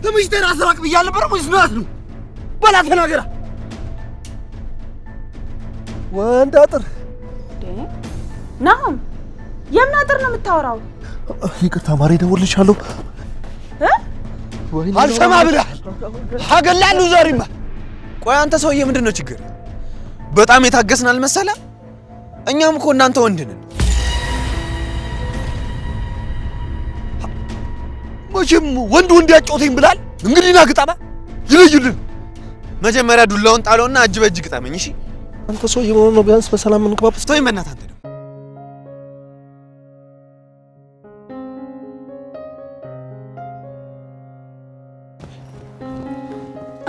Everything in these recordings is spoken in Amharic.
ለምሽቴ ራስ ራቅ ብያለሁ ነበር ወይስ ነው አትሉ በላ ተናገራ ወንድ አጥር ናም የምን አጥር ነው የምታወራው? ይቅርታ ማሬ ደውልልሻለሁ አልሰማ ብለሃል ሀገላሉ ዛሬማ ቆይ አንተ ሰውዬ ምንድነው ችግር በጣም የታገስናል መሰለ እኛም እኮ እናንተ ወንድ ነን መቼም ወንድ ያጫውተኝ ብላል እንግዲህ ና ግጣማ ይለዩልን መጀመሪያ ዱላውን ጣለውና እጅ በእጅ ግጣመኝ እሺ አንተ ሰውዬ ምን ነው ቢያንስ በሰላም እንግባብስ ተወኝ በእናትህ አንተ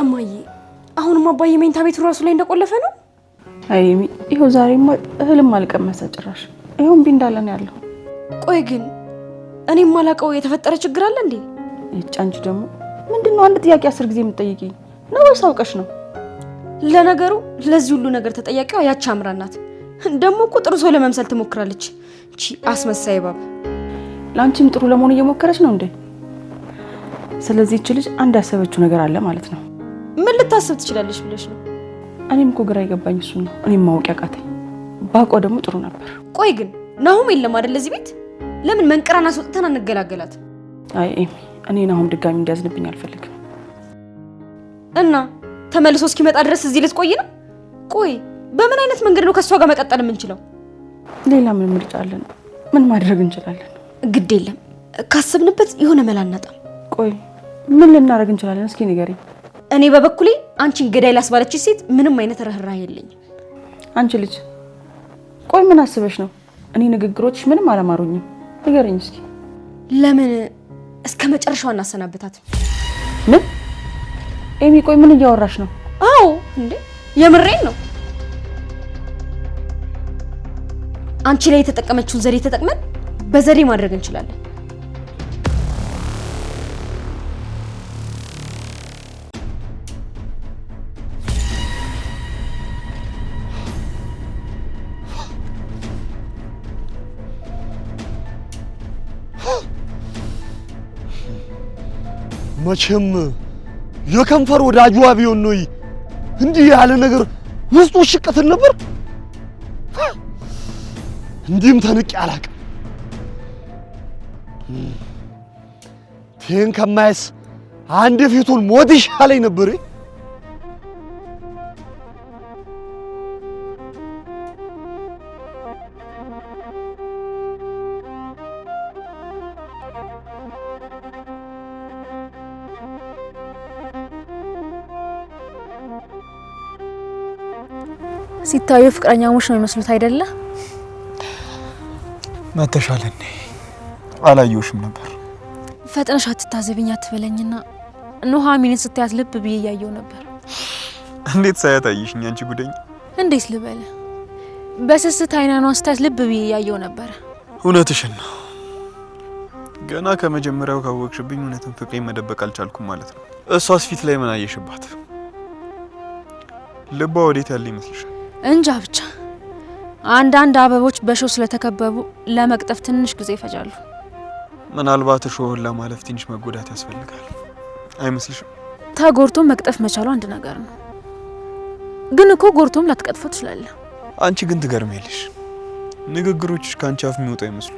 እማዬ አሁንማ አባዬ መኝታ ቤቱ ራሱ ላይ እንደቆለፈ ነው አይሚ ይሄው ዛሬማ እህልም አልቀመሰ ጭራሽ ይሄው እምቢ እንዳለን ያለው ቆይ ግን እኔም ማላቀው የተፈጠረ ችግር አለ እንዴ እጫንቺ ደግሞ ምንድነው አንድ ጥያቄ 10 ጊዜ የምትጠይቂኝ ነው ወይስ አውቀሽ ነው ለነገሩ ለዚህ ሁሉ ነገር ተጠያቂዋ ያቺ አምራናት ደሞ እኮ ጥሩ ሰው ለመምሰል ትሞክራለች እቺ አስመሳይ ባብ ላንቺም ጥሩ ለመሆን እየሞከረች ነው እንዴ ስለዚህ እቺ ልጅ አንድ ያሰበችው ነገር አለ ማለት ነው ምን ልታስብ ትችላለሽ ብለሽ ነው እኔም እኮ ግራ ይገባኝ እሱ ነው እኔም ማወቅ ያቃተኝ ባቆ ደግሞ ጥሩ ነበር ቆይ ግን ናሁም የለም አይደል እዚህ ቤት ለምን መንቀራና አስወጥተን አንገላገላት አይ እኔ ናሁም ድጋሚ እንዲያዝንብኝ አልፈልግም እና ተመልሶ እስኪመጣ ድረስ እዚህ ልትቆይ ነው ቆይ በምን አይነት መንገድ ነው ከሷ ጋር መቀጠል የምንችለው ሌላ ምን ምርጫ አለን ምን ማድረግ እንችላለን ግድ የለም ካሰብንበት የሆነ መላ እናጣም ቆይ ምን ልናደርግ እንችላለን እስኪ ንገሪኝ እኔ በበኩሌ አንቺን ገዳይ ላስባለች ሴት ምንም አይነት ረህራህ የለኝም አንቺ ልጅ ቆይ ምን አስበሽ ነው እኔ ንግግሮች ምንም አላማሩኝም ንገሪኝ እስኪ ለምን እስከ መጨረሻው እናሰናበታት ምን ኤሚ ቆይ ምን እያወራሽ ነው አዎ እንዴ የምሬን ነው አንቺ ላይ የተጠቀመችውን ዘዴ ተጠቅመን በዘዴ ማድረግ እንችላለን መቼም የከንፈር ወዳጇ ቢሆን ነው እንዲህ ያለ ነገር ውስጡ ሽቀትን ነበር እንዲህም ተንቄ አላውቅም ቴን ከማይስ አንድ ፊቱን ሞት ይሻለኝ ነበር ሲታዩ ፍቅረኛሞች ነው የሚመስሉት አይደለ መተሻለኝ አላየሁሽም ነበር ፈጥነሽ አትታዘብኝ አትበለኝና ኑሐሚንን ስትያት ልብ ብዬ ያየው ነበር እንዴት ሳያታይሽኝ አንቺ ጉደኝ እንዴት ልበለ በስስት አይናኗ ስታት ልብ ብዬ ያየው ነበር እውነትሽን ነው ገና ከመጀመሪያው ካወቅሽብኝ እውነትን ፍቅሬን መደበቅ አልቻልኩም ማለት ነው እሷስ ፊት ላይ ምን አየሽባት ልቧ ወዴት ያለ ይመስልሻል እንጃ ብቻ አንዳንድ አበቦች በሾህ ስለተከበቡ ለመቅጠፍ ትንሽ ጊዜ ይፈጃሉ ምናልባት ሾህን ለማለፍ ትንሽ መጎዳት ያስፈልጋል አይመስልሽም ተጎርቶ መቅጠፍ መቻሉ አንድ ነገር ነው ግን እኮ ጎርቶም ላትቀጥፈው ትችላለህ አንቺ ግን ትገርሚያለሽ ንግግሮችሽ ካንቺ አፍ የሚወጣ ይመስሉ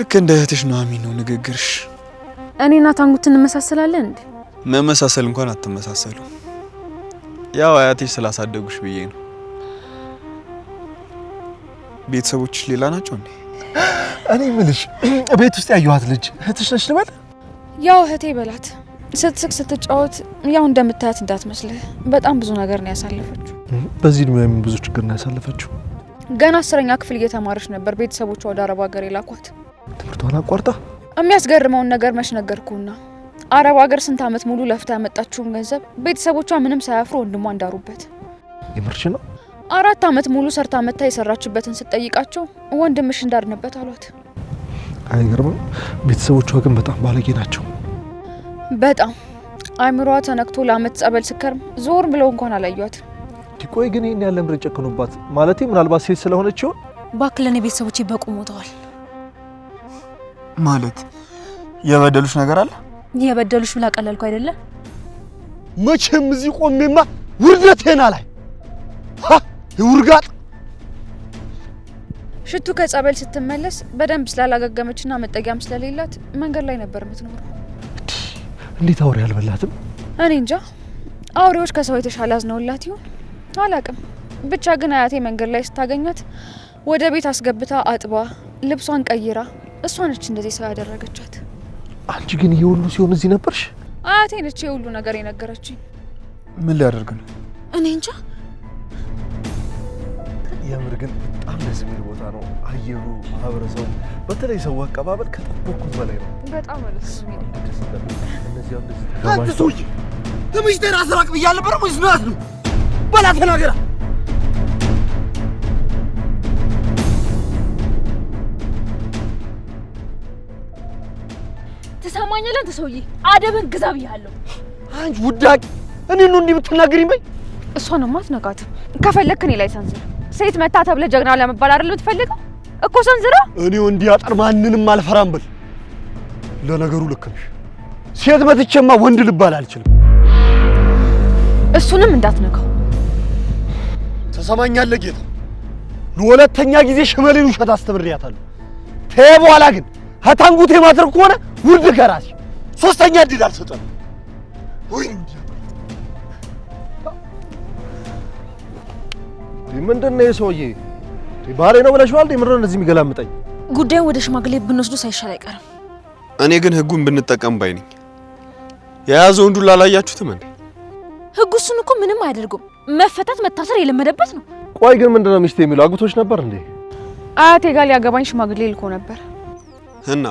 ልክ እንደ እህትሽ ኑሐሚን ነው ንግግርሽ እኔና ታንጉት እንመሳሰላለን እንዴ መመሳሰል እንኳን አትመሳሰሉ ያው አያትሽ ስላሳደጉሽ ብዬ ነው ቤተሰቦችሽ ሌላ ናቸው እንዴ እኔ ምልሽ ቤት ውስጥ ያየኋት ልጅ እህትሽ ነሽ ልበል ያው እህቴ በላት ስትስቅ ስትጫወት ያው እንደምታያት እንዳትመስልህ በጣም ብዙ ነገር ነው ያሳለፈችው በዚህ እድሜ ምን ብዙ ችግር ነው ያሳለፈችው ገና 10ኛ ክፍል እየተማረች ነበር ቤተሰቦቿ ወደ አረብ ሀገር የላኳት ትምህርቷን አቋርጣ የሚያስገርመውን ነገር መች ነገርኩና አረብ ሀገር ስንት አመት ሙሉ ለፍታ ያመጣችውን ገንዘብ ቤተሰቦቿ ምንም ሳያፍሩ ወንድሟ እንዳሩበት የምርሽ ነው 4 አመት ሙሉ ሰርታ መታ የሰራችበትን ስትጠይቃቸው ወንድምሽ እንዳርነበት አሏት አይገርምም ቤተሰቦቿ ግን በጣም ባለጌ ናቸው በጣም አይምሮዋ ተነክቶ ለአመት ጸበል ስከርም ዞር ብለው እንኳን አላዩት ቆይ ግን ይሄን ያለ ምርጫ ከኖባት ማለቴ ምናልባት ሴት ስለሆነች ይሆን ባክለኔ ቤተሰቦቼ በቁም ሞተዋል ማለት የበደሉሽ ነገር አለ የበደሉሽ ብላ ቀለልኩ አይደለ? መቼም እዚህ ቆሜማ ውርደቴና ላይ ይውርጋጥ። ሽቱ ከጸበል ስትመለስ በደንብ ስላላገገመችና መጠጊያም ስለሌላት መንገድ ላይ ነበር የምትኖረው። እንዴት አውሬ አልበላትም? እኔ እንጃ። አውሬዎች ከሰው የተሻለ አዝነውላት ይሆን አላቅም። ብቻ ግን አያቴ መንገድ ላይ ስታገኛት ወደ ቤት አስገብታ አጥባ ልብሷን ቀይራ እሷ ነች እንደዚህ ሰው ያደረገቻት። አንቺ ግን ይሄ ሁሉ ሲሆን እዚህ ነበርሽ? አያቴ ነች የሁሉ ነገር የነገረችኝ። ምን ሊያደርግ ነው? እኔ እንጃ። የምር ግን በጣም ደስ የሚል ቦታ ነው። አየሩ፣ ማህበረሰቡ፣ በተለይ ሰው አቀባበል ከጠበቅኩት በላይ ነው። በጣም ደስ የሚል። እነዚህ አንተ ሰውዬ ትምሽቴን አስራቅ ብያለሁ ነበር ወይስ ነው ያስሉ? በላ ተናገራ። ትሰማኛለህ? አንተ ሰውዬ አደብን ግዛ ብያለሁ። አንቺ ውዳቂ እኔ ነው እንዲህ ብትናገሪኝ በይ። እሷንማ አትነካትም። ከፈለክ እኔ ላይ ሰንዝር። ሴት መታ ተብለ ጀግና ለመባል አይደል የምትፈልገው? እኮ ሰንዝራ። እኔ ወንድ ያጠር ማንንም አልፈራም ብል። ለነገሩ ልክ ነሽ። ሴት መትቼማ ወንድ ልባል አልችልም። እሱንም እንዳትነካው። ተሰማኛለህ ጌታ? ለሁለተኛ ጊዜ ሽመሌን ውሸት አስተምሬያታለሁ። ተይ በኋላ ግን ሀታንጉቴ ማትር ከሆነ ውርድ ከራሲ ሶስተኛ እድል አልሰጠም። ወይ ምንድን ነው የሰውዬ ባሌ ነው ብለሽዋል? ምንድን ነው እንደዚህ የሚገላምጠኝ? ጉዳዩን ወደ ሽማግሌ ብንወስዱ ሳይሻል አይቀርም። እኔ ግን ህጉን ብንጠቀም ባይ ነኝ። የያዘውን ዱላ አላያችሁትም እንዴ? ህጉ እሱን እኮ ምንም አያደርጉም። መፈታት መታሰር የለመደበት ነው። ቆይ ግን ምንድን ነው ሚስቴ የሚለው? አግቶሽ ነበር እንዴ? አያቴ ጋር ሊያገባኝ ሽማግሌ ልኮ ነበር። እና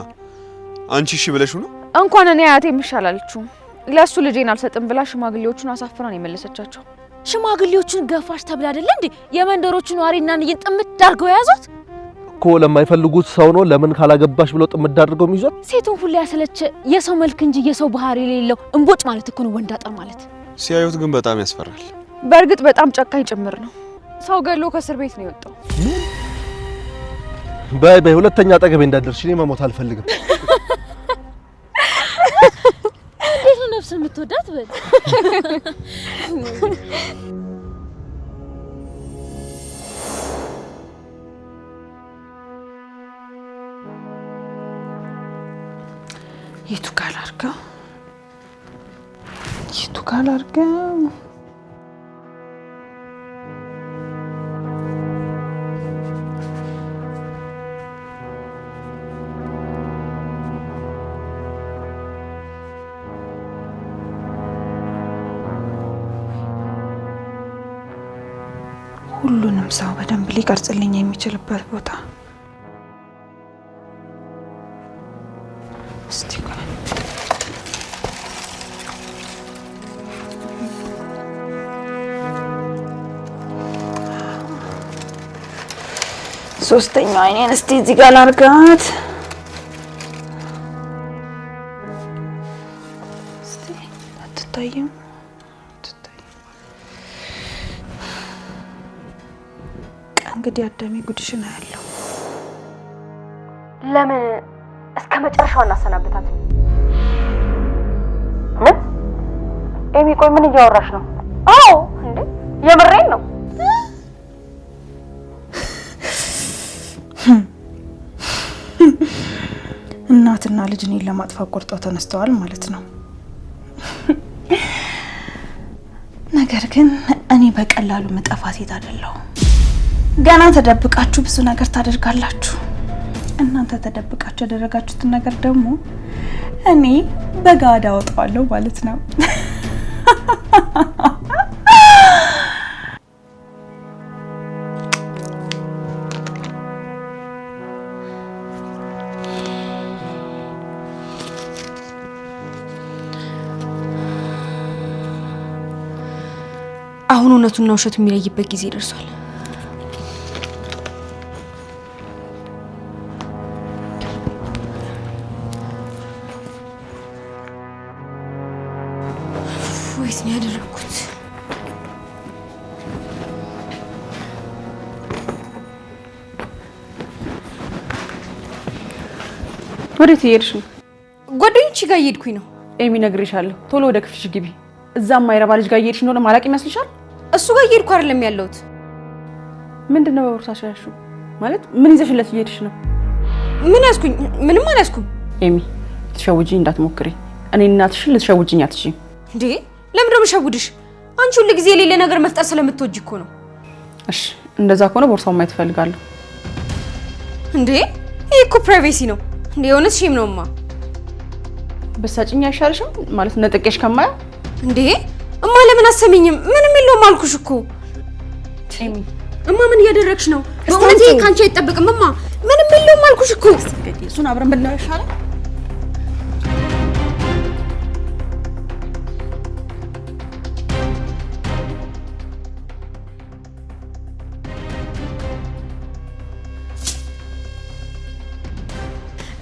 አንቺ እሺ ብለሽ ነው? እንኳን እኔ አያቴ ምሻላለችው ለሱ ልጄን አልሰጥም ብላ ሽማግሌዎቹን አሳፍራን የመለሰቻቸው። ሽማግሌዎቹን ገፋሽ ተብላ አይደለ እንዴ የመንደሮቹን ዋሪና ንይን ጥምት አድርገው ያዟት እኮ። ለማይፈልጉት ሰው ነው ለምን ካላገባሽ ብለው ጥምት አድርገው የሚይዟት። ሴቱን ሁሉ ያሰለቸ የሰው መልክ እንጂ የሰው ባህሪ የሌለው እንቦጭ ማለት እኮ ነው ወንድ አጠር ማለት። ሲያዩት ግን በጣም ያስፈራል። በእርግጥ በጣም ጨካኝ ጭምር ነው። ሰው ገሎ ከእስር ቤት ነው የወጣው። በይ ሁለተኛ አጠገቤ እንዳትደርሺ። እኔ መሞት አልፈልግም። እንዴት ነው ነፍስ የምትወዳት በል። የቱ ጋር አድርገው የቱ ጋር አድርገው ሁሉንም ሰው በደንብ ሊቀርጽልኝ የሚችልበት ቦታ። እስቲ ቆይ ሶስተኛው አይኔን እስቲ እዚህ ጋር ላድርጋት። እስቲ አትታይም? እንግዲህ አዳሚ ጉድሽና ያለው ለምን እስከ መጨረሻው እናሰናብታት? ምን ኤሚ፣ ቆይ ምን እያወራሽ ነው? አዎ እንዴ የምሬን ነው። እናትና ልጅ እኔን ለማጥፋት ቆርጠው ተነስተዋል ማለት ነው። ነገር ግን እኔ በቀላሉ መጠፋ ሴት አይደለሁም። ገና ተደብቃችሁ ብዙ ነገር ታደርጋላችሁ። እናንተ ተደብቃችሁ ያደረጋችሁትን ነገር ደግሞ እኔ በጋዳ አወጣዋለሁ ማለት ነው። አሁን እውነቱና ውሸቱ የሚለይበት ጊዜ ደርሷል። ወይስ ነው ያደረኩት? ወዴት እየሄድሽ ነው? ጓደኞቼ ጋር እየሄድኩኝ ነው። ኤሚ ነግሬሻለሁ። ቶሎ ወደ ክፍልሽ ግቢ። እዛም ማይረባ ልጅ ጋር እየሄድሽ እንደሆነ ማላቅ ይመስልሻል? እሱ ጋር እየሄድኩ አይደለም ያለሁት። ምንድነው በቦርሳሽ ያልሽው? ማለት ምን ይዘሽለት እየሄድሽ ነው? ምን ያዝኩኝ? ምንም አልያዝኩም። ኤሚ ልትሸውጂኝ እንዳትሞክሪ። እኔ እናትሽን ልትሸውጂኝ አትችይም። እንዴ ለምን ደሞ ሸውድሽ? አንቺ ሁሉ ጊዜ የሌለ ነገር መፍጠር ስለምትወጂ እኮ ነው። እሺ እንደዛ ከሆነ ቦርሳውን ማየት እፈልጋለሁ። እንዴ ይሄ እኮ ፕራይቬሲ ነው። እንዴ የሆነስ ሼም ነውማ። በሳጭኝ አይሻልሽም? ማለት ነጥቄሽ ከማያ። እንዴ እማ ለምን አሰሚኝም? ምንም የለውም አልኩሽ እኮ። ኤሚ እማ ምን እያደረግሽ ነው? በእውነት ይሄ ካንቺ አይጠበቅም እማ። ምንም የለውም አልኩሽ እኮ። እሱን አብረን ብናየው ይሻላል።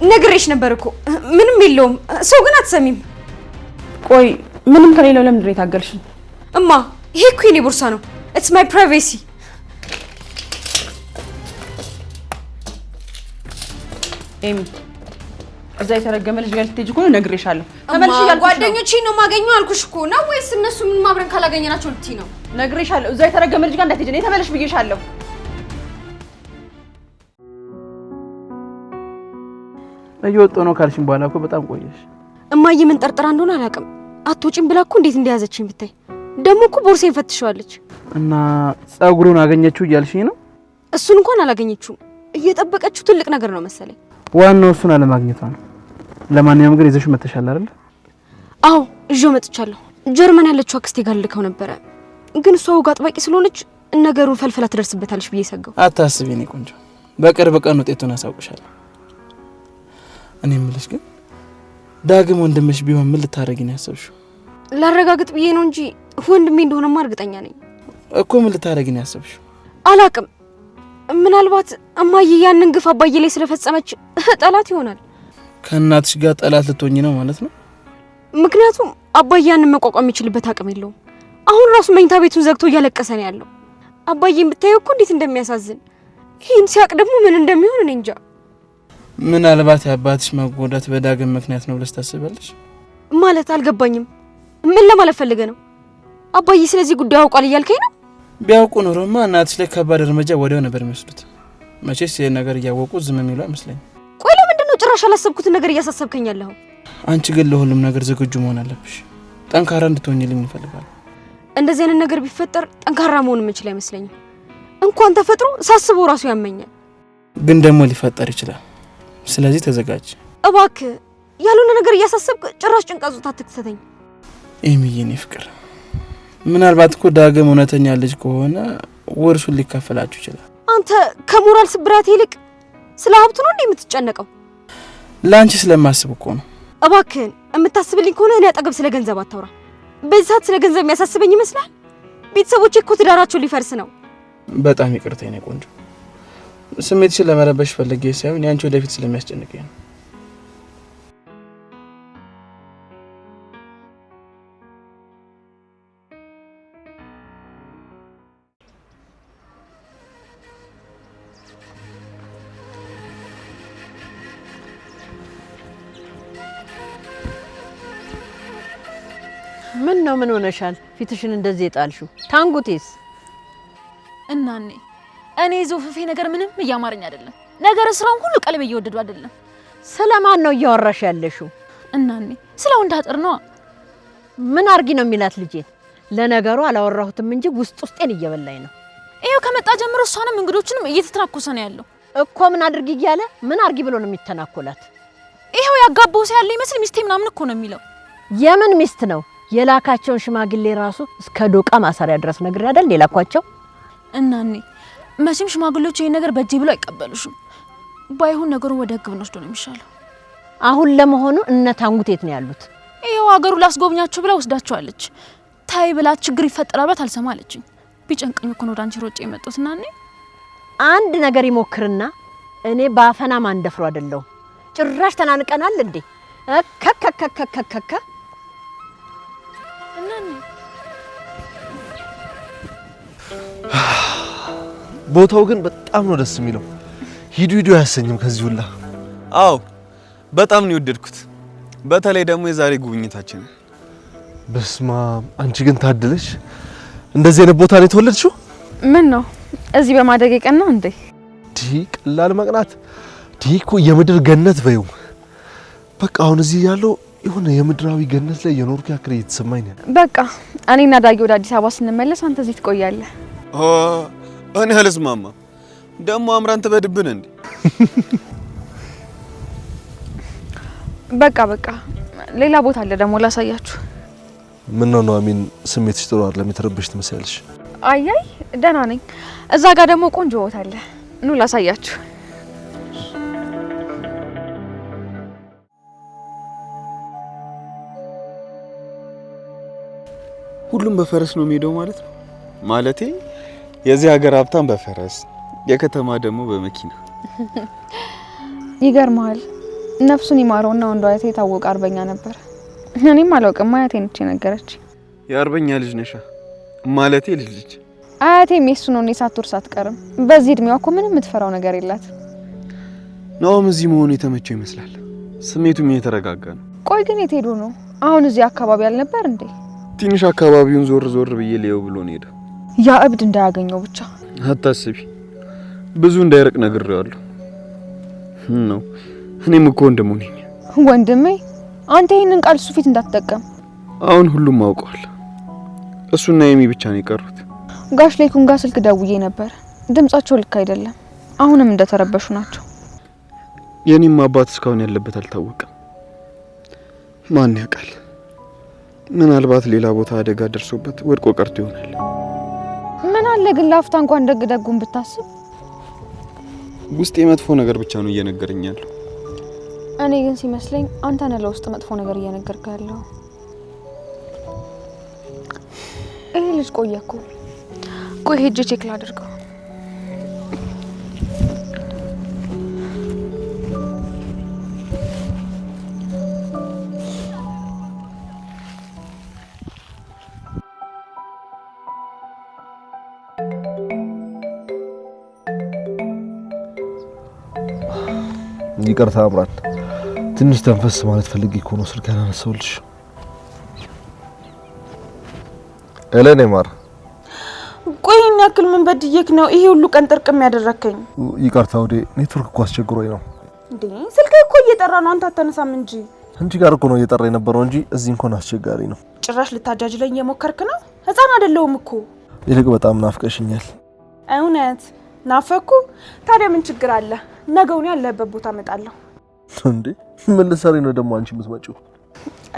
ነግሬሽ ነበር እኮ ምንም የለውም። ሰው ግን አትሰሚም። ቆይ ምንም ከሌለው ለምንድን ነው የታገልሽኝ? እማ ይሄ እኮ የኔ ቦርሳ ነው። ኢትስ ማይ ፕራይቬሲ። ኤሚ እዛ የተረገመ ልጅ ጋር ልትሄጂ ከሆነ ነግሬሻለሁ። ተመልሽ ያልኩሽ ጓደኞቼን ነው የማገኘው አልኩሽ እኮ ነው። ወይስ እነሱ ምን ማብረን ካላገኘናቸው ልትይ ነው? ነግሬሻለሁ። እዛ የተረገመ ልጅ ጋር እንዳትሄጂ። እኔ ተመልሽ ብዬሻለሁ። እየወጣሁ ነው ካልሽኝ በኋላ እኮ በጣም ቆየሽ። እማዬ ምን ጠርጥራ እንደሆነ አላውቅም። አትወጪም ብላ እኮ እንዴት እንደያዘችኝ ብታይ። ደግሞ እኮ ቦርሴን ፈትሸዋለች። እና ጸጉሩን አገኘችው እያልሽኝ ነው? እሱን እንኳን አላገኘችውም። እየጠበቀችው ትልቅ ነገር ነው መሰለኝ። ዋናው እሱን አለማግኘቷ ነው። ለማንኛውም ግን ይዘሽ መተሻል አይደል? አዎ ይዤው መጥቻለሁ። ጀርመን ያለችው አክስቴ ጋር ልከው ነበረ። ግን እሷ ወግ አጥባቂ ስለሆነች ነገሩን ፈልፈላ ትደርስበታለች ብዬ ሰጋው። አታስቢ የኔ ቆንጆ፣ በቅርብ ቀን ውጤቱን አሳውቅሻለሁ። እኔ የምልሽ ግን ዳግም ወንድምሽ ቢሆን ምን ልታረጊ ነው ያሰብሽው? ላረጋግጥ ብዬ ነው እንጂ ወንድሜ እንደሆነማ እርግጠኛ ነኝ እኮ። ምን ልታረጊ ነው ያሰብሽው? አላቅም። ምናልባት እማዬ ያንን ግፍ አባዬ ላይ ስለፈጸመች ጠላት ይሆናል። ከእናትሽ ጋር ጠላት ልትሆኚ ነው ማለት ነው? ምክንያቱም አባዬ ያንን መቋቋም የሚችልበት አቅም የለውም። አሁን ራሱ መኝታ ቤቱን ዘግቶ እያለቀሰ ነው ያለው። አባዬን ብታየው እኮ እንዴት እንደሚያሳዝን። ይህን ሲያቅ ደግሞ ምን እንደሚሆን እኔ እንጃ። ምናልባት የአባትሽ መጎዳት በዳግም ምክንያት ነው ብለሽ ታስባለሽ? ማለት አልገባኝም። ምን ለማለት ፈልገ ነው? አባዬ ስለዚህ ጉዳይ አውቋል እያልከኝ ነው? ቢያውቁ ኖሮማ እናትሽ ላይ ከባድ እርምጃ ወዲያው ነበር የሚወስዱት። መቼስ ይሄን ነገር እያወቁ ዝም የሚሉ አይመስለኝም። ቆይ ለምንድን ነው ጭራሽ አላሰብኩትን ነገር እያሳሰብከኝ ያለኸው? አንቺ ግን ለሁሉም ነገር ዝግጁ መሆን አለብሽ። ጠንካራ እንድትሆኝልኝ እፈልጋለሁ። እንደዚህ አይነት ነገር ቢፈጠር ጠንካራ መሆን የምችል አይመስለኝም። እንኳን ተፈጥሮ ሳስበው ራሱ ያመኛል። ግን ደግሞ ሊፈጠር ይችላል። ስለዚህ ተዘጋጅ። እባክህ ያልሆነ ነገር እያሳሰብክ ጭራሽ ጭንቀት ውስጥ አትክተተኝ። ኤሚዬ የኔ ፍቅር፣ ምናልባት እኮ ዳግም እውነተኛ ልጅ ከሆነ ወርሱን ሊካፈላችሁ ይችላል። አንተ ከሞራል ስብራት ይልቅ ስለ ሀብቱ ነው እንዴ የምትጨነቀው? ለአንቺ ስለማስብ እኮ ነው። እባክህን የምታስብልኝ ከሆነ እኔ አጠገብ ስለ ገንዘብ አታውራ። በዚህ ሰዓት ስለ ገንዘብ የሚያሳስበኝ ይመስላል? ቤተሰቦቼ እኮ ትዳራቸው ሊፈርስ ነው። በጣም ይቅርታ የኔ ቆንጆ፣ ስሜትሽን ለመረበሽ ፈልጌ ሳይሆን ያንቺ ወደፊት ስለሚያስጨንቀኝ ነው። ምን ነው? ምን ሆነሻል? ፊትሽን እንደዚህ የጣልሽው? ታንጉቴስ እናኔ እኔ ዞፍፌ ነገር ምንም እያማረኝ አይደለም። ነገር ስራውን ሁሉ ቀልብ እየወደዱ አይደለም። ስለማን ነው እያወራሽ ያለሽው? እናኔ ስለ ወንድ አጥር ነው። ምን አርጊ ነው የሚላት ልጄን? ለነገሩ አላወራሁትም እንጂ ውስጤን እየበላኝ ነው። ይሄው ከመጣ ጀምሮ እሷንም እንግዶችንም እየተተናኮሰ ነው ያለው እኮ። ምን አድርጊ እያለ ምን አርጊ ብሎ ነው የሚተናኮላት? ይሄው ያጋባው ሰው ያለ ይመስል ሚስቴ ምናምን እኮ ነው የሚለው። የምን ሚስት ነው? የላካቸውን ሽማግሌ ራሱ እስከ ዶቃ ማሰሪያ ድረስ ነግሬ አይደል የላኳቸው። እናኔ መቼም ሽማግሌዎች ይሄን ነገር በእጄ ብሎ አይቀበሉሽም። ባይሆን ነገሩን ወደ ህግ ብንወስዶ ነው የሚሻለው። አሁን ለመሆኑ እነ ታንጉት የት ነው ያሉት? ይሄው ሀገሩ ላስጎብኛችሁ ብላ ወስዳቸዋለች። ታይ ብላ ችግር ይፈጠራል ብላ አልሰማለችኝ። ቢጨንቀኝ እኮ ነው ወደ አንቺ ሮጬ የመጣሁት። እናኔ አንድ ነገር ይሞክርና እኔ ባፈና ማንደፍሮ አይደለሁ። ጭራሽ ተናንቀናል እንዴ? ከከከከከከከ ቦታው ግን በጣም ነው ደስ የሚለው። ሂዱ ሂዱ አያሰኝም ከዚህ ሁላ። አዎ በጣም ነው የወደድኩት። በተለይ ደግሞ የዛሬ ጉብኝታችን። በስማ አንቺ ግን ታድለሽ። እንደዚህ አይነት ቦታ ላይ ተወለድሽው? ምን ነው እዚህ በማደግ ቀና እንዴ? ቀላል መቅናት እኮ የምድር ገነት በይው። በቃ አሁን እዚህ ያለው የሆነ የምድራዊ ገነት ላይ የኖርኩ ያክል እየተሰማኝ ነው። በቃ እኔና ዳጊ ወደ አዲስ አበባ ስንመለስ አንተ እዚህ ትቆያለህ። እኔ አልስማማም። ደግሞ አምራን ትበድብን እንዴ? በቃ ሌላ ቦታ አለ ደግሞ ላሳያችሁ። ምን ነው አሚን፣ ስሜትሽ ጥሩ አይደለም፣ የተረበሽ ትመስያለሽ። አያይ ደህና ነኝ። እዛ ጋር ደግሞ ቆንጆ ቦታ አለ፣ ኑ ላሳያችሁ። ሁሉም በፈረስ ነው የሚሄደው ማለት ነው? ማለቴ የዚህ ሀገር ሀብታም በፈረስ የከተማ ደግሞ በመኪና። ይገርማል። ነፍሱን ይማረውና ወንዱ አያቴ የታወቀ አርበኛ ነበር። እኔም አላውቅም፣ አያቴ ነች የነገረች። የአርበኛ ልጅ ነሻ? ማለቴ ልጅ አያቴም የሱ ነው። እኔ ሳትወርስ አትቀርም። በዚህ እድሜዋ እኮ ምንም የምትፈራው ነገር የላት። ነውም እዚህ መሆኑ የተመቸው ይመስላል። ስሜቱም የተረጋጋ ነው። ቆይ ግን የት ሄዶ ነው? አሁን እዚህ አካባቢ አልነበር እንዴ? ትንሽ አካባቢውን ዞር ብዬ ሊየው ብሎ ነው ሄደው። ያ እብድ እንዳያገኘው ብቻ አታስቢ፣ ብዙ እንዳይርቅ ነግሬዋለሁ። ነው እኔም እኮ ወንድሙ ነኝ። ወንድሜ? አንተ ይሄንን ቃል እሱ ፊት እንዳትጠቀም። አሁን ሁሉም አውቀዋል። እሱና የሚ ብቻ ነው የቀሩት። ጋሽ ሌኩን ጋር ስልክ ደውዬ ነበር። ድምጻቸው ልክ አይደለም። አሁንም እንደተረበሹ ናቸው። የኔም አባት እስካሁን ያለበት አልታወቀም። ማን ያውቃል? ምናልባት ሌላ ቦታ አደጋ ደርሶበት ወድቆ ቀርቶ ይሆናል። ምን አለ ግን ላፍታ እንኳን ደግደጉን ብታስብ። ውስጥ የመጥፎ ነገር ብቻ ነው እየነገረኝ ያለው። እኔ ግን ሲመስለኝ አንተ ነህ ለውስጥ መጥፎ ነገር እየነገርከ ያለው። ይሄ ልጅ ቆየኩ። ቆይ ሄጄ ቼክ ላድርገው። ይቅርታ አምራን፣ ትንሽ ተንፈስ ማለት ፈልጌ እኮ ነው ስልክ ያላነሳሁልሽ። ኤሌኔ ማር፣ ቆይ ይሄን ያክል ምን በድዬክ ነው ይሄ ሁሉ ቀን ጥርቅም ያደረከኝ? ይቅርታ ወዴ ኔትወርክ እኮ አስቸግሮኝ ነው። እንዴ ስልክ እኮ እየጠራ ነው፣ አንተ አታነሳም እንጂ። አንቺ ጋር እኮ ነው እየጠራ የነበረው እንጂ እዚህ እንኳን አስቸጋሪ ነው። ጭራሽ ልታጃጅለኝ እየሞከርክ ነው? ህፃን አይደለሁም እኮ። ይልቅ በጣም ናፍቀሽኛል። እውነት ናፈኩ? ታዲያ ምን ችግር አለ? ነገውን ያለበት ቦታ እመጣለሁ። እንዴ ምን ልትሰሪ ነው ደግሞ አንቺ የምትመጪው?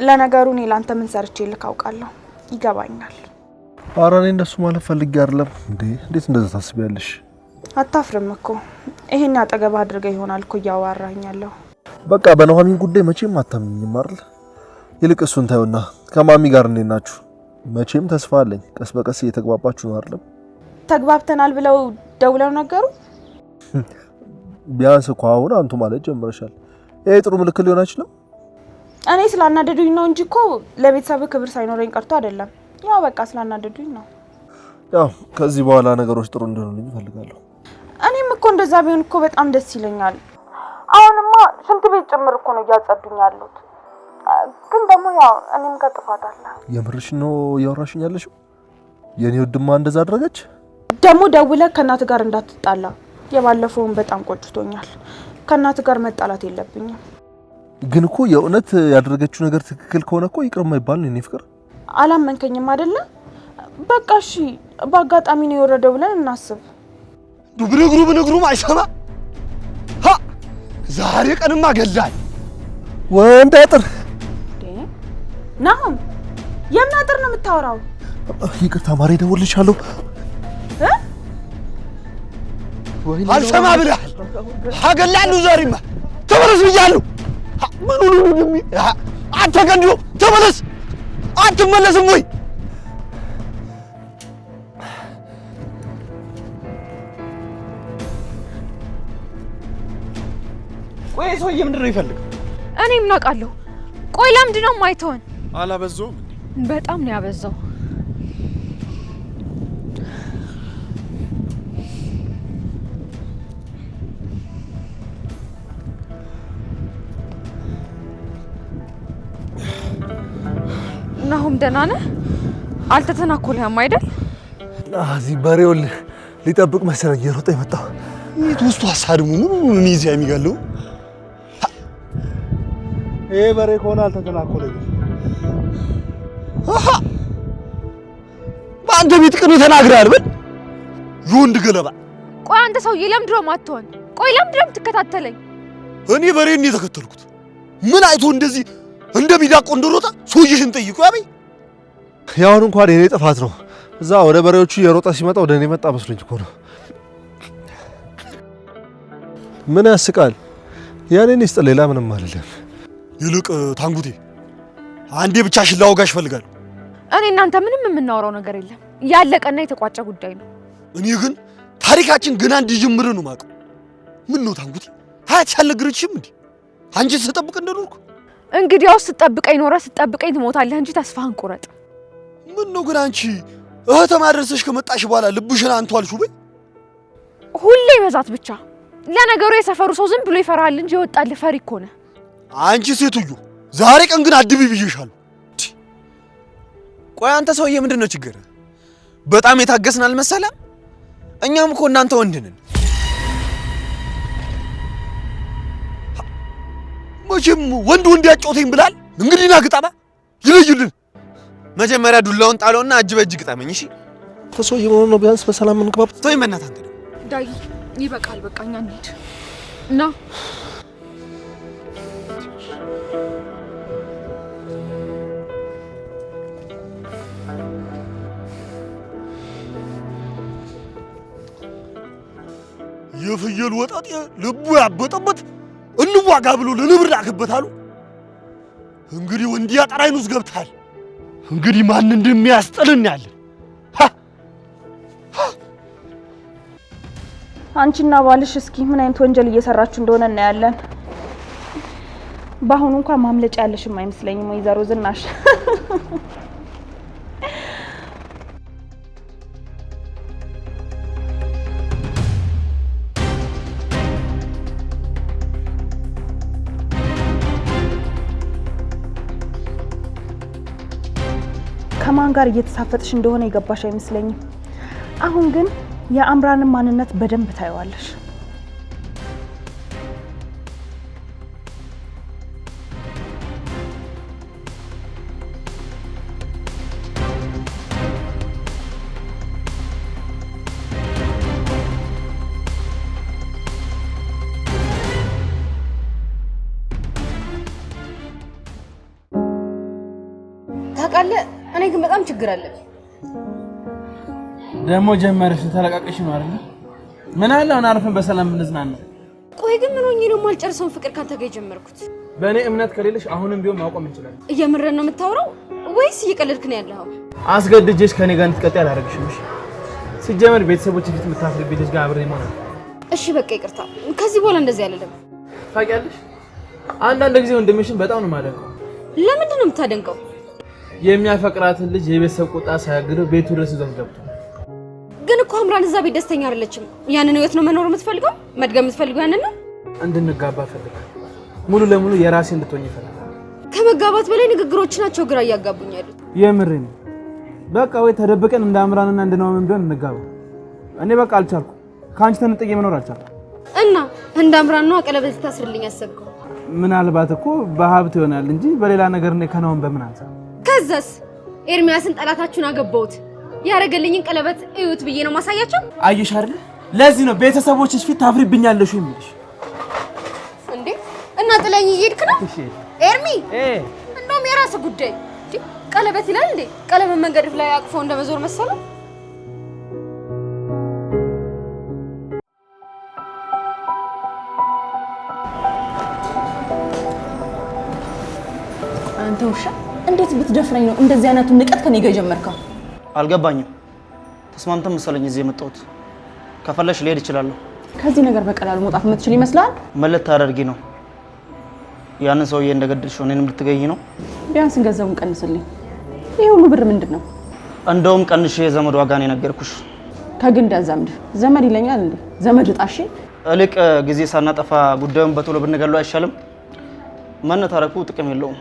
ለነገሩ እኔ ላንተ ምን ሰርቼ ልክ አውቃለሁ፣ ይገባኛል። ኧረ እኔ እንደሱ ማለት ፈልጌ አይደለም። እንዴ እንዴት እንደዛ ታስቢያለሽ? አታፍርም እኮ። ይሄን አጠገብ አድርገህ ይሆናል እኮ እያወራኛለሁ። በቃ በነዋሚን ጉዳይ መቼም አታምኝም አይደል? ይልቅ እሱን ታዩና ከማሚ ጋር እንዴት ናችሁ? መቼም ተስፋ አለኝ ቀስ በቀስ እየተግባባችሁ ነው አይደል? ተግባብተናል ብለው ደውለው ነገሩ? ቢያንስ እኮ አሁን አንቱ ማለት ጀምረሻል። ይሄ ጥሩ ምልክት ሊሆን አይችልም? እኔ ስላናደዱኝ ነው እንጂ እኮ ለቤተሰብ ክብር ሳይኖረኝ ቀርቶ አይደለም። ያው በቃ ስላናደዱኝ ነው። ያው ከዚህ በኋላ ነገሮች ጥሩ እንዲሆኑልኝ እፈልጋለሁ። እኔም እኮ እንደዛ ቢሆን እኮ በጣም ደስ ይለኛል። አሁንማ ሽንት ቤት ጭምር እኮ ነው እያጸዱኝ ያሉት። ግን ደግሞ ያው እኔም ከጥፋት አለ። የምርሽ ነው እያወራሽኝ ያለሽው? የኔ ወድማ እንደዛ አደረገች? ደግሞ ደውለህ ከእናት ጋር እንዳትጣላ። የባለፈውን በጣም ቆጭቶኛል። ከእናት ጋር መጣላት የለብኝም። ግን እኮ የእውነት ያደረገችው ነገር ትክክል ከሆነ እኮ ይቅር የማይባል ነው። እኔ ፍቅር አላመንከኝም አይደለ? በቃ እሺ በአጋጣሚ ነው የወረደው ብለን እናስብ። ብንግሩም አይሰማ ሀ ዛሬ ቀንማ ገላኝ ወንድ አጥር ናም የምን አጥር ነው የምታወራው? ይቅርታ ማሬ ደውልልሻለሁ። አልሰማ ብለሃል። ሀገላሉ ዛሬማ ተመለስ ብያለሁ። ምን ሁሉ አንተ ገንዲዮ ተመለስ። አትመለስም ወይ? ቆይ ሰውዬ ምንድን ነው ይፈልገው? እኔ ምን አውቃለሁ? ቆይ ለምንድን ነው የማይተወን? አላበዛውም እንዴ? በጣም ነው ያበዛው። ናሁም ደህና ነህ? አልተተናኮልህም አይደል? እዚህ በሬው ሊጠብቅ መሰለኝ የሮጠ የመጣው። የት ውስጡ አሳድሙ ምን እዚህ የሚጋለው? ይሄ በሬ ከሆነ አልተተናኮለኝ። በአንተ ቤት ቅን ተናግረሃል በል የወንድ ገለባ። ቆይ አንተ ሰውዬ ለምንድን ነው የማትሆን? ቆይ ለምንድን ነው የምትከታተለኝ? እኔ በሬን የተከተልኩት ምን አይቶ እንደዚህ እንደሚዳቆ እንደሮጣ ሰውዬሽን ጠይቁ ያበይ። ያውን እንኳን የኔ ጥፋት ነው። እዛ ወደ በሬዎቹ የሮጣ ሲመጣ ወደ እኔ መጣ መስሎኝ እኮ ነው። ምን ያስቃል? ያኔን ይስጥ፣ ሌላ ምንም አይደለም። ይልቅ ታንጉቴ አንዴ ብቻሽን ላወጋሽ እፈልጋለሁ። እኔ እናንተ ምንም የምናወራው ነገር የለም። ያለቀና የተቋጨ ጉዳይ ነው። እኔ ግን ታሪካችን ገና እንዲጀምር ነው የማውቀው። ምን ነው ታንጉቴ ሀያት ያልነገረችሽም እንዴ? አንቺ ስጠብቅ እንደኖርኩ እንግዲያው ስትጠብቀኝ ኖረ ስትጠብቀኝ ትሞታለህ እንጂ ተስፋህን ቁረጥ። ምን ነው ግን አንቺ እህተ ማድረስሽ ከመጣሽ በኋላ ልብሽን አንቱ አልሹ በይ። ሁሌ በዛት ብቻ። ለነገሩ የሰፈሩ ሰው ዝም ብሎ ይፈራል እንጂ ይወጣልህ ፈሪ እኮ ነህ። አንቺ ሴትዮ ዛሬ ቀን ግን አድቢ ብዬሻለሁ። ቆይ አንተ ሰውዬ ምንድነው ችግር? በጣም የታገስን አልመሰለም? እኛም እኮ እናንተ ወንድ ነን። መቼም ወንድ ያጫውተኝ ብላል። እንግዲህ ና ግጣማ ይለይልን። መጀመሪያ ዱላውን ጣለውና እጅ በእጅ ግጠመኝ። እሺ ተሰውዬ ሆኖ ነው ቢያንስ በሰላም እንግባብ። ተወኝ በእናትህ አንተ። ዳይ ይበቃል፣ በቃ እኛ እንሂድ ና። የፍየል ወጣጤ ልቡ ያበጠበት እንዋጋ ብሎ ለነብር ላከበታሉ። እንግዲህ ወንድ ያጠራይን ውስጥ ገብታል። እንግዲህ ማን እንደሚያስጥልን ያለን። አንቺና ባልሽ እስኪ ምን አይነት ወንጀል እየሰራችሁ እንደሆነ እናያለን። በአሁኑ እንኳን ማምለጫ ያለሽም አይመስለኝም ወይዘሮ ዝናሽ። ከማን ጋር እየተሳፈጥሽ እንደሆነ የገባሽ አይመስለኝም። አሁን ግን የአምራንን ማንነት በደንብ ታይዋለሽ። ታውቃለህ፣ እኔ ግን በጣም ችግር አለብኝ። ደግሞ ጀመረሽ ተለቃቀሽ ነው አይደል? ምን አለ አሁን አርፈን በሰላም እንዝናና። ቆይ ግን ምን ሆኜ ነው የማልጨርሰውን ፍቅር ካንተ ጋር የጀመርኩት? በእኔ እምነት ከሌለሽ አሁንም ቢሆን ማቆም እንችላለን። እየምረን ነው የምታወራው ወይስ እየቀለድክ ነው ያለኸው? አስገድጄሽ ከኔ ጋር እንድትቀጥይ አላደርግሽም። እሺ ሲጀመር ቤተሰቦች ፊት የምታፍሪበት ልጅ ጋር አብሬ ማለት ነው። እሺ በቃ ይቅርታ፣ ከዚህ በኋላ እንደዚህ አይደለም። ታውቂያለሽ፣ አንዳንድ ጊዜ ወንድምሽን በጣም ነው የማደንቀው። ለምንድን ነው የምታደንቀው? የሚያፈቅራትን ልጅ የቤተሰብ ቁጣ ሳያግደው ቤቱ ድረስ ይዟት ገብቶ። ግን እኮ አምራን እዛ ቤት ደስተኛ አይደለችም። ያንን ህይወት ነው መኖር የምትፈልገው? መድገም የምትፈልገው ያንን ነው? እንድንጋባ ፈልጋለሁ። ሙሉ ለሙሉ የራሴ እንድትሆኝ ፈልጋለሁ። ከመጋባት በላይ ንግግሮች ናቸው ግራ እያጋቡኝ ያሉት። የምሬን ነው። በቃ ወይ ተደብቀን እንደ አምራንና እንደ ኑሐሚን ቢሆን እንጋባ። እኔ በቃ አልቻልኩም። ከአንቺ ተነጥቄ መኖር አልቻልኩም። እና እንደ አምራን ነው ቀለበት ልታስርልኝ ያሰብከው? ምናልባት እኮ በሀብት ይሆናል እንጂ በሌላ ነገር እኔ ከናውን በምን አንሳ። ከዛስ ኤርሚያስን ጠላታችሁን አገባሁት ያረገልኝን ቀለበት እዩት ብዬ ነው ማሳያቸው። አየሽ አይደል? ለዚህ ነው ቤተሰቦችሽ ፊት ታፍሪብኛለሽ የሚልሽ። እንዴ እና ጥለኝ እየሄድክ ነው? ኤርሚ እንደውም የራስህ ጉዳይ። ቀለበት ይላል እንዴ? ቀለበት መንገድ ላይ አቅፎ እንደመዞር መሰለው። አንተ ውሻ እንዴት ብትደፍረኝ ነው እንደዚህ አይነቱን ንቀት ከኔ ጋር ጀመርከው? አልገባኝም። ተስማምተን መሰለኝ እዚህ የመጣሁት። ከፈለሽ ልሄድ እችላለሁ። ከዚህ ነገር በቀላሉ መውጣት የምትችል ይመስላል? መለት ታደርጊ ነው? ያንን ሰውዬ እንደገደልሽው እኔንም ልትገኝ ነው? ቢያንስ ገንዘቡን ቀንስልኝ። ይሄ ሁሉ ብር ምንድን ነው? እንደውም ቀንሽ የዘመድ ዋጋ ነው የነገርኩሽ። ከግንድ ያዛምድ ዘመድ ይለኛል እንዴ? ዘመድ ጣሺ። እልቅ ጊዜ ሳናጠፋ ጉዳዩን በቶሎ ብንገለው አይሻልም? መነታረኩ ጥቅም የለውም።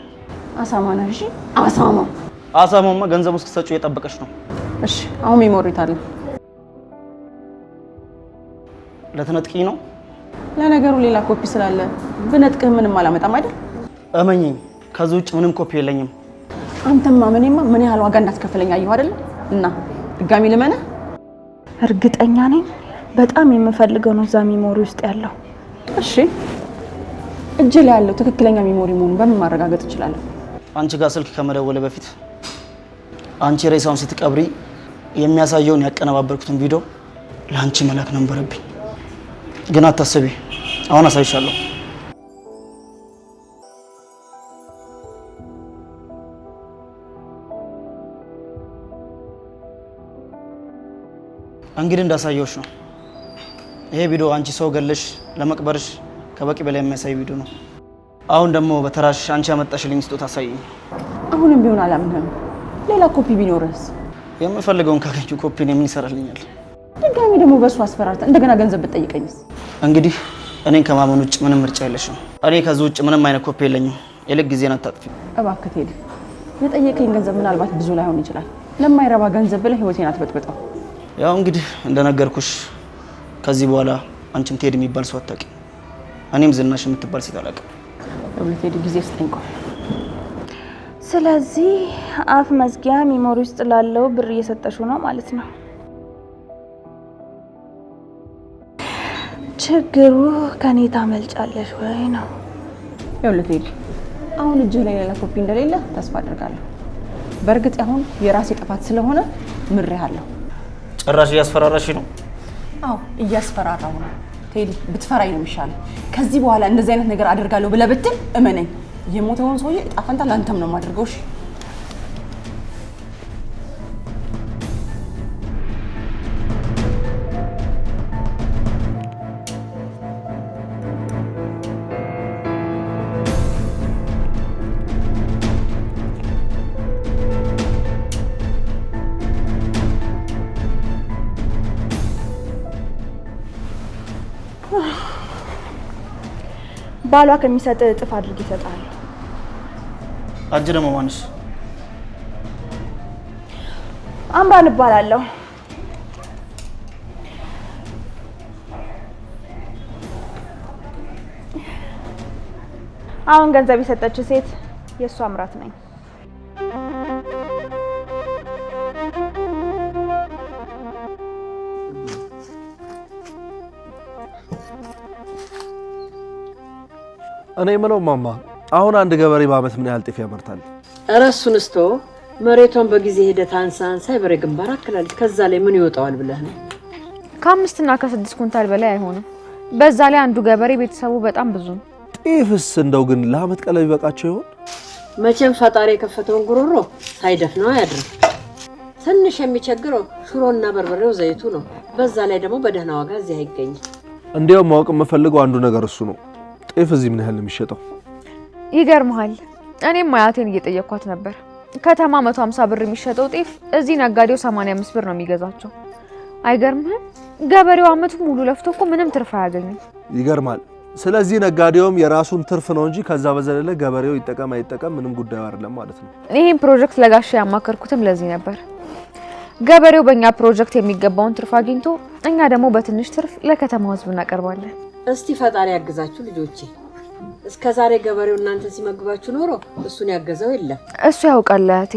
አሳማ ነህ። እሺ አሳማ። አሳማማ ገንዘቡ እስክትሰጪው እየጠበቀች ነው። እሺ አሁን ሜሞሪ ታለ ለተነጥቂኝ ነው። ለነገሩ ሌላ ኮፒ ስላለ ብነጥቅህ ምንም አላመጣም አይደል? እመኚኝ፣ ከዚህ ውጭ ምንም ኮፒ የለኝም። አንተም ማመኔማ ምን ያህል ዋጋ እንዳትከፍለኝ አየሁ አይደል? እና ድጋሚ ልመነ እርግጠኛ ነኝ በጣም የምፈልገው ነው እዛ ሜሞሪ ውስጥ ያለው። እሺ እጅ ላይ ያለው ትክክለኛ ሜሞሪ መሆኑን በምን ማረጋገጥ እችላለሁ? አንቺ ጋር ስልክ ከመደወለ በፊት አንቺ ሬሳውን ስትቀብሪ የሚያሳየውን ያቀነባበርኩትን ቪዲዮ ለአንቺ መላክ ነበረብኝ። ግን አታስቢ፣ አሁን አሳይሻለሁ። እንግዲህ እንዳሳየውሽ ነው። ይሄ ቪዲዮ አንቺ ሰው ገለሽ ለመቅበርሽ ከበቂ በላይ የሚያሳይ ቪዲዮ ነው። አሁን ደግሞ በተራሽ አንቺ ያመጣሽልኝ ስጦታ አሳይኝ። አሁንም ቢሆን አላምንህም። ሌላ ኮፒ ቢኖርስ? የምፈልገውን ካገኘሁ ኮፒ ነው ምን ይሰራልኛል? ድጋሚ ደግሞ በሱ አስፈራርተ እንደገና ገንዘብ ብትጠይቀኝስ? እንግዲህ እኔን ከማመን ውጭ ምንም ምርጫ የለሽም። እኔ ከዚህ ውጭ ምንም አይነት ኮፒ የለኝም። የልክ ጊዜን አታጥፊ እባክህ ቴዲ። የጠየቀኝ ገንዘብ ምናልባት ብዙ ላይሆን ይችላል። ለማይረባ ገንዘብ ብለህ ህይወቴን አትበጥብጠው። ያው እንግዲህ እንደነገርኩሽ ከዚህ በኋላ አንቺም ቴዲ የሚባል ሰው አታውቂም፣ እኔም ዝናሽ የምትባል ሴት አላውቅም። ቴዲ ጊዜ ስጠኝ ቆይ። ስለዚህ አፍ መዝጊያ ሜሞሪ ውስጥ ላለው ብር እየሰጠሽው ነው ማለት ነው። ችግሩ ከኔ ታመልጫለሽ ወይ ነው? ይኸውልህ ቴዲ፣ አሁን እጅህ ላይ ሌላ ኮፒ እንደሌለ ተስፋ አድርጋለሁ። በእርግጥ አሁን የራሴ ጥፋት ስለሆነ ምሬሃለሁ። ጭራሽ እያስፈራራሽ ነው? አዎ እያስፈራራሁ ነው ቴዲ። ብትፈራኝ ነው የሚሻለው። ከዚህ በኋላ እንደዚህ አይነት ነገር አደርጋለሁ ብለህ ብትል እመነኝ፣ የሞተውን ሰውዬ እጣ ፈንታ ላንተም ነው የማደርገው። እሺ ባሏ ከሚሰጥ እጥፍ አድርጌ ይሰጣል። አንቺ ደግሞ ማንሽ? አምራን እባላለሁ። አሁን ገንዘብ የሰጠች ሴት የእሷ አምራት ነኝ። እኔ የምለው ማማ፣ አሁን አንድ ገበሬ በአመት ምን ያህል ጤፍ ያመርታል? ኧረ እሱን እስቶ መሬቷን በጊዜ ሂደት አንሳ የበሬ ግንባር አክላለች። ከዛ ላይ ምን ይወጣዋል ብለህ ነው? ከ5 እና ከ6 ኩንታል በላይ አይሆንም። በዛ ላይ አንዱ ገበሬ ቤተሰቡ በጣም ብዙ ነው። ጤፍስ እንደው ግን ለአመት ቀለብ ይበቃቸው ይሆን? መቼም ፈጣሪ የከፈተውን ጉሮሮ ሳይደፍነው አያድርም። ትንሽ የሚቸግረው ሽሮና በርበሬው ዘይቱ ነው። በዛ ላይ ደግሞ በደህና ዋጋ እዚህ አይገኝም። እንዲያው ማወቅ የምፈልገው አንዱ ነገር እሱ ነው። ጤፍ እዚህ ምን ያህል ነው የሚሸጠው? ይገርምሃል፣ እኔም አያቴን እየጠየኳት ነበር። ከተማ 150 ብር የሚሸጠው ጤፍ እዚህ ነጋዴው 85 ብር ነው የሚገዛቸው። አይገርምህም? ገበሬው አመቱ ሙሉ ለፍቶ እኮ ምንም ትርፍ አያገኝም። ይገርማል። ስለዚህ ነጋዴውም የራሱን ትርፍ ነው እንጂ ከዛ በዘለለ ገበሬው ይጠቀም አይጠቀም ምንም ጉዳዩ አይደለም ማለት ነው። ይሄን ፕሮጀክት ለጋሻ ያማከርኩትም ለዚህ ነበር። ገበሬው በእኛ ፕሮጀክት የሚገባውን ትርፍ አግኝቶ እኛ ደግሞ በትንሽ ትርፍ ለከተማው ህዝብ እናቀርባለን። እስቲ ፈጣሪ ያግዛችሁ ልጆቼ። እስከዛሬ ገበሬው እናንተ ሲመግባችሁ ኖሮ እሱን ያገዘው የለም። እሱ ያውቃል አያቴ።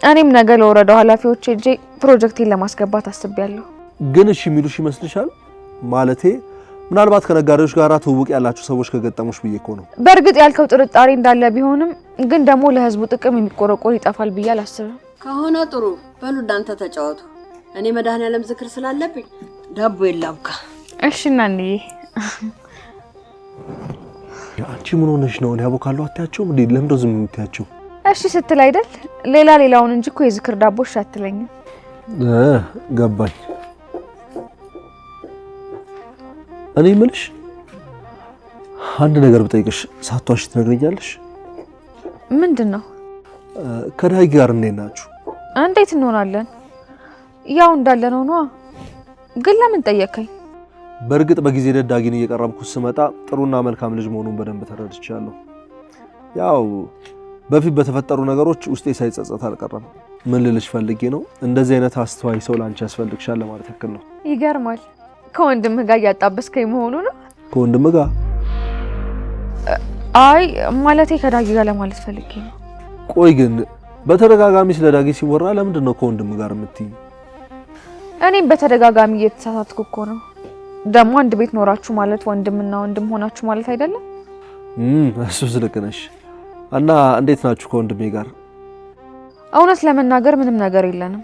እኔም ነገ ለወረዳው ኃላፊዎች ሄጄ ፕሮጀክቴን ለማስገባት አስቤያለሁ። ግን እሺ የሚሉሽ ይመስልሻል? ማለቴ ምናልባት ከነጋዴዎች ጋር ትውውቅ ያላችሁ ሰዎች ከገጠሙሽ ብዬ እኮ ነው። በእርግጥ ያልከው ጥርጣሬ እንዳለ ቢሆንም ግን ደግሞ ለህዝቡ ጥቅም የሚቆረቆር ይጠፋል ብዬ አላስብም። ከሆነ ጥሩ በሉ፣ እናንተ ተጫወቱ። እኔ መድኃኔዓለም ዝክር ስላለብኝ ዳቦ የላብካ። እሺ እናንዬ። አንቺ ምን ሆነሽ ነው? እኔ አቦካለሁ አትያቸውም እንዴ? ለምንድነው ዝም የምትያቸው? እሺ ስትል አይደል? ሌላውን እንጂ እኮ የዝክር ዳቦሽ አትለኝም። ገባኝ። እኔ የምልሽ አንድ ነገር ብጠይቅሽ ሳትዋሺ ትነግረኛለሽ? ምንድነው? ከዳይ ጋር እንዴት ናችሁ? እንዴት እንሆናለን? ያው እንዳለ ነው ነዋ። ግን ለምን ጠየቀኝ? በእርግጥ በጊዜ ዳጊን እየቀረብኩ ስመጣ ጥሩና መልካም ልጅ መሆኑን በደንብ ተረድቻለሁ። ያው በፊት በተፈጠሩ ነገሮች ውስጤ ሳይጸጸት አልቀረም። ምን ልልሽ ፈልጌ ነው እንደዚህ አይነት አስተዋይ ሰው ላንቺ ያስፈልግሻል ለማለት ያክል ነው። ይገርማል። ከወንድምህ ጋር እያጣበስከኝ መሆኑ ነው? ከወንድምህ ጋር? አይ ማለቴ ከዳጊ ጋር ለማለት ፈልጌ ነው። ቆይ ግን በተደጋጋሚ ስለ ዳጊ ሲወራ ለምንድን ነው ከወንድምህ ጋር የምትይኝ? እኔም በተደጋጋሚ እየተሳሳትኩ እኮ ነው። ደግሞ አንድ ቤት ኖራችሁ ማለት ወንድምና ወንድም ሆናችሁ ማለት አይደለም? እሱስ ልክ ነሽ። እና እንዴት ናችሁ ከወንድሜ ጋር? እውነት ለመናገር ምንም ነገር የለንም።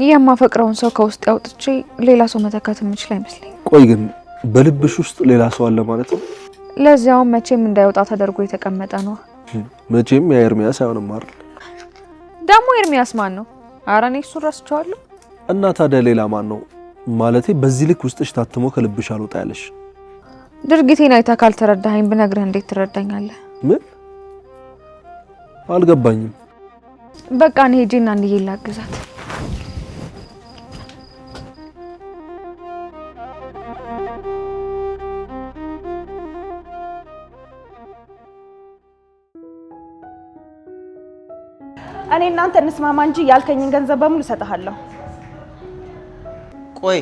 የማፈቅረውን ሰው ከውስጥ አውጥቼ ሌላ ሰው መተካት የምችል አይመስለኝ። ቆይ ግን በልብሽ ውስጥ ሌላ ሰው አለ ማለት ነው? ለዚያውም መቼም እንዳይወጣ ተደርጎ የተቀመጠ ነው። መቼም ያ ኤርሚያስ አይሆንም አይደል? ደግሞ ኤርሚያስ ማን ነው? ኧረ እኔ እሱን ረስቼዋለሁ። እና ታዲያ ሌላ ማን ነው? ማለቴ በዚህ ልክ ውስጥሽ ታትሞ ከልብሽ አልወጣ ያለሽ? ድርጊቴን አይተህ ካልተረዳኸኝ ብነግርህ እንዴት ትረዳኛለህ? ምን? አልገባኝም። በቃ እኔ ሄጄና እንዬ ላግዛት። እኔ እናንተ እንስማማ እንጂ ያልከኝን ገንዘብ በሙሉ እሰጥሃለሁ። ቆይ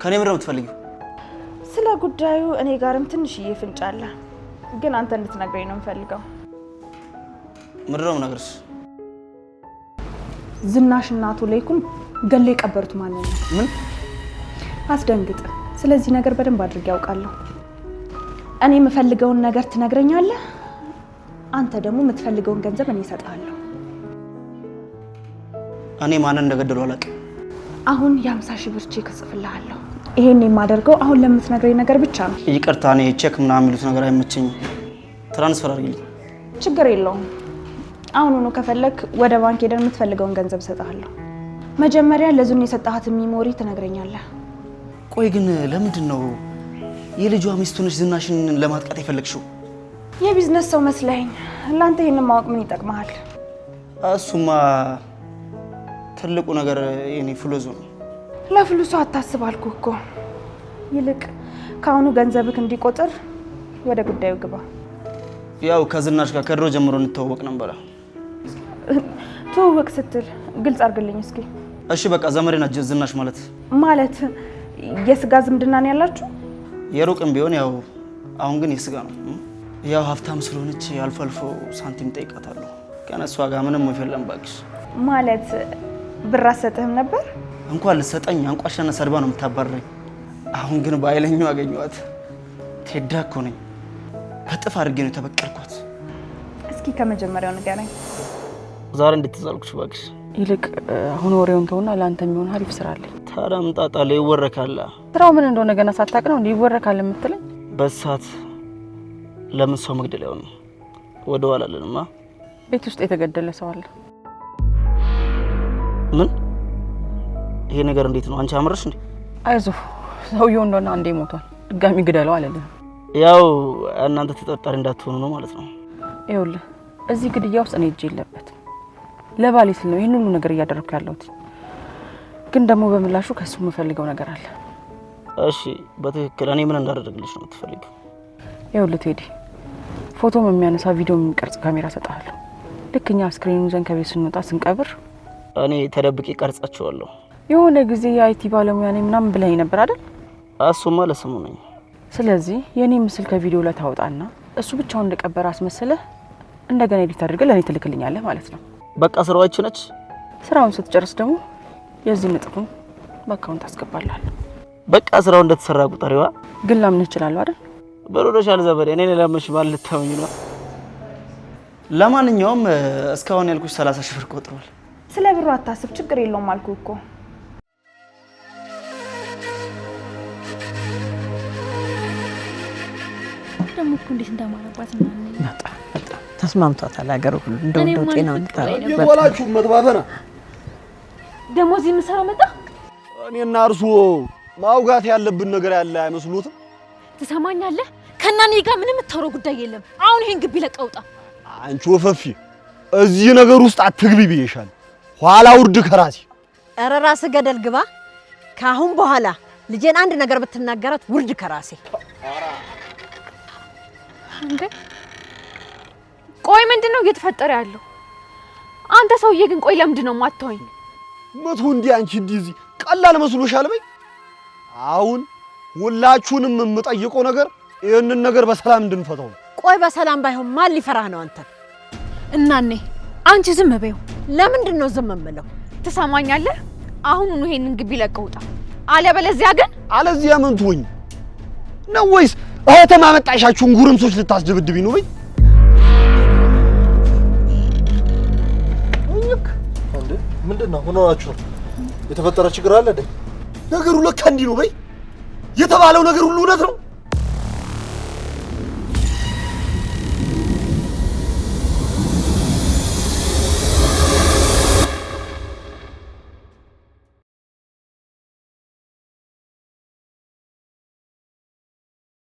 ከኔ ምንድን ነው የምትፈልጊው? ስለ ጉዳዩ እኔ ጋርም ትንሽዬ ፍንጭ አለ፣ ግን አንተ እንድትነግረኝ ነው የምፈልገው። ምንድን ነው የምነግርሽ? ዝናሽ እና አቶ ለይኩን ገለው የቀበሩት ማንን ነው? ምን? አስደንግጥ። ስለዚህ ነገር በደንብ አድርጌ ያውቃለሁ። እኔ የምፈልገውን ነገር ትነግረኛለህ፣ አንተ ደግሞ የምትፈልገውን ገንዘብ እኔ እሰጥሃለሁ። እኔ ማንን እንደገደሉ አላውቅም። አሁን የ50 ሺህ ብር ቼክ እጽፍልሃለሁ። ይሄን የማደርገው አሁን ለምትነግረኝ ነገር ብቻ ነው። ይቅርታ፣ እኔ ቼክ ምናምን የሚሉት ነገር አይመቸኝም። ትራንስፈር አድርጊልኝ። ችግር የለውም። አሁኑኑ ከፈለክ ወደ ባንክ ሄደን የምትፈልገውን ገንዘብ እሰጥሃለሁ። መጀመሪያ ለዙን የሰጣሃት ሚሞሪ ትነግረኛለህ። ቆይ ግን ለምንድን ነው የልጇ ሚስት ሆነሽ ዝናሽን ለማጥቃት የፈለግሽው? የቢዝነስ ሰው መስለኝ። ለአንተ ይሄንን ማወቅ ምን ይጠቅምሃል? እሱማ ትልቁ ነገር የኔ ፍሎዙ ነው። ለፍሉሱ አታስብ አልኩህ እኮ። ይልቅ ከአሁኑ ገንዘብክ እንዲቆጥር ወደ ጉዳዩ ግባ። ያው ከዝናሽ ጋር ከድሮ ጀምሮ እንተዋወቅ ነበር። ትውውቅ ስትል ግልጽ አድርግልኝ እስኪ። እሺ በቃ ዘመዴ ናት ዝናሽ ማለት። ማለት የስጋ ዝምድና ነው ያላችሁ? የሩቅም ቢሆን ያው አሁን ግን የስጋ ነው። ያው ሀብታም ስለሆነች አልፎ አልፎ ሳንቲም ጠይቃታለሁ። ከነሷ ጋር ምንም ወይፈለም ባክሽ። ማለት ብር አትሰጥህም ነበር? እንኳን ልትሰጠኝ አንቋሻና ሰድባ ነው የምታባረኝ። አሁን ግን በኃይለኛው አገኘኋት። ቴዳ እኮ ነኝ። በጥፍ አድርጌ ነው የተበቀልኳት። እስኪ ከመጀመሪያው ንገረኝ። ዛሬ እንድትዛልኩሽ ባክሽ። ይልቅ አሁን ወሬውን ተውና ለአንተ የሚሆን አሪፍ ስራ አለኝ። ታዲያ ምጣጣ ላይ ይወረካል። ስራው ምን እንደሆነ ገና ሳታውቅ ነው እንዴ ይወረካል የምትለኝ? በሳት ለምን ሰው መግደል ያው ነው። ወደ ኋላ አለንማ። ቤት ውስጥ የተገደለ ሰው አለ። ምን? ይሄ ነገር እንዴት ነው? አንቺ አምረሽ እንዴ? አይዞህ ሰውየው እንደሆነ አንዴ ሞቷል። ድጋሚ ግደለው አለልህ። ያው እናንተ ተጠርጣሪ እንዳትሆኑ ነው ማለት ነው። ይኸውልህ እዚህ ግድያ ውስጥ እኔ እጄ የለበትም። ለባሌ ስል ነው ይሄን ሁሉ ነገር እያደረኩ ያለሁት። ግን ደግሞ በምላሹ ከሱ የምፈልገው ነገር አለ። እሺ በትክክል እኔ ምን እንዳደረግልሽ ነው የምትፈልጊው? ይኸውልህ ቴዲ፣ ፎቶም የሚያነሳ ቪዲዮ የሚቀርጽ ካሜራ ሰጣለሁ። ልክ እኛ ስክሪኑን ዘን ከቤት ስንወጣ ስንቀብር እኔ ተደብቄ ቀርጻቸዋለሁ። የሆነ ጊዜ የአይቲ ባለሙያ ነኝ ምናምን ብለኝ ነበር አይደል? እሱማ ለስሙ ነኝ። ስለዚህ የኔ ምስል ከቪዲዮ ላይ ታወጣና እሱ ብቻውን እንደቀበረ አስመስለህ እንደገና ኤዲት አድርገህ ለኔ ትልክልኛለህ ማለት ነው። በቃ ስራዎች ነች። ስራውን ስትጨርስ ደግሞ የዚህ ነጥቡን በአካውንት አስገባለሁ። በቃ ስራው እንደተሰራ ቁጠሪዋ። ግን ላምንህ እችላለሁ አይደል? በሮዶሻል ዘበዴ እኔ ለምንሽ ማለት ተመኝ ነው። ለማንኛውም እስካሁን ያልኩሽ 30 ሺህ ብር ቆጥሯል። ስለ ብሩ አታስብ፣ ችግር የለውም አልኩህ እኮ። ደግሞ እኮ እንዴት እንደማረባት በጣም ተስማምቷታል። ሀገሩ ሁሉ እንደው ጤናው የቦላችሁ መጥባተና ደግሞ እዚህ ምሰራ መጣ። እኔና እርሱ ማውጋት ያለብን ነገር ያለ አይመስሉትም? ትሰማኛለህ? ከናኔ ጋር ምንም የምታወራው ጉዳይ የለም። አሁን ይሄን ግቢ ለቀውጣ። አንቺ ወፈፊ እዚህ ነገር ውስጥ አትግቢ ብዬሻል። ኋላ ውርድ ከራሲ። ኧረ ራስህ ገደል ግባ። ካሁን በኋላ ልጄን አንድ ነገር ብትናገራት ውርድ ከራሴ። እንዴ ቆይ ምንድነው እየተፈጠረ ያለው? አንተ ሰውዬ ግን ቆይ ለምንድን ነው የማትተወኝ? መቶ እንዲህ አንቺ እንዲህ ቀላል መስሎሻል? በይ አሁን ሁላችሁንም የምጠይቀው ነገር ይሄንን ነገር በሰላም እንድንፈታው ነው። ቆይ በሰላም ባይሆን ማን ሊፈራህ ነው አንተ? እናኔ አንቺ ዝም በይው። ለምንድን ነው ዝም የምለው? ትሰማኛለህ? አሁኑኑ ይሄንን ግቢ ለቀህ ውጣ። አለበለዚያ ግን አለዚያ ምን ትሆኝ ነው? ወይስ እህተ ማመጣሻችሁን ጉርምሶች ልታስደብድቢ ነው? በይ እንዴ ምንድነው? ምን ሆናችሁ ነው? የተፈጠረ ችግር አለ አይደል? ነገሩ ለካ እንዲህ ነው። በይ የተባለው ነገር ሁሉ እውነት ነው።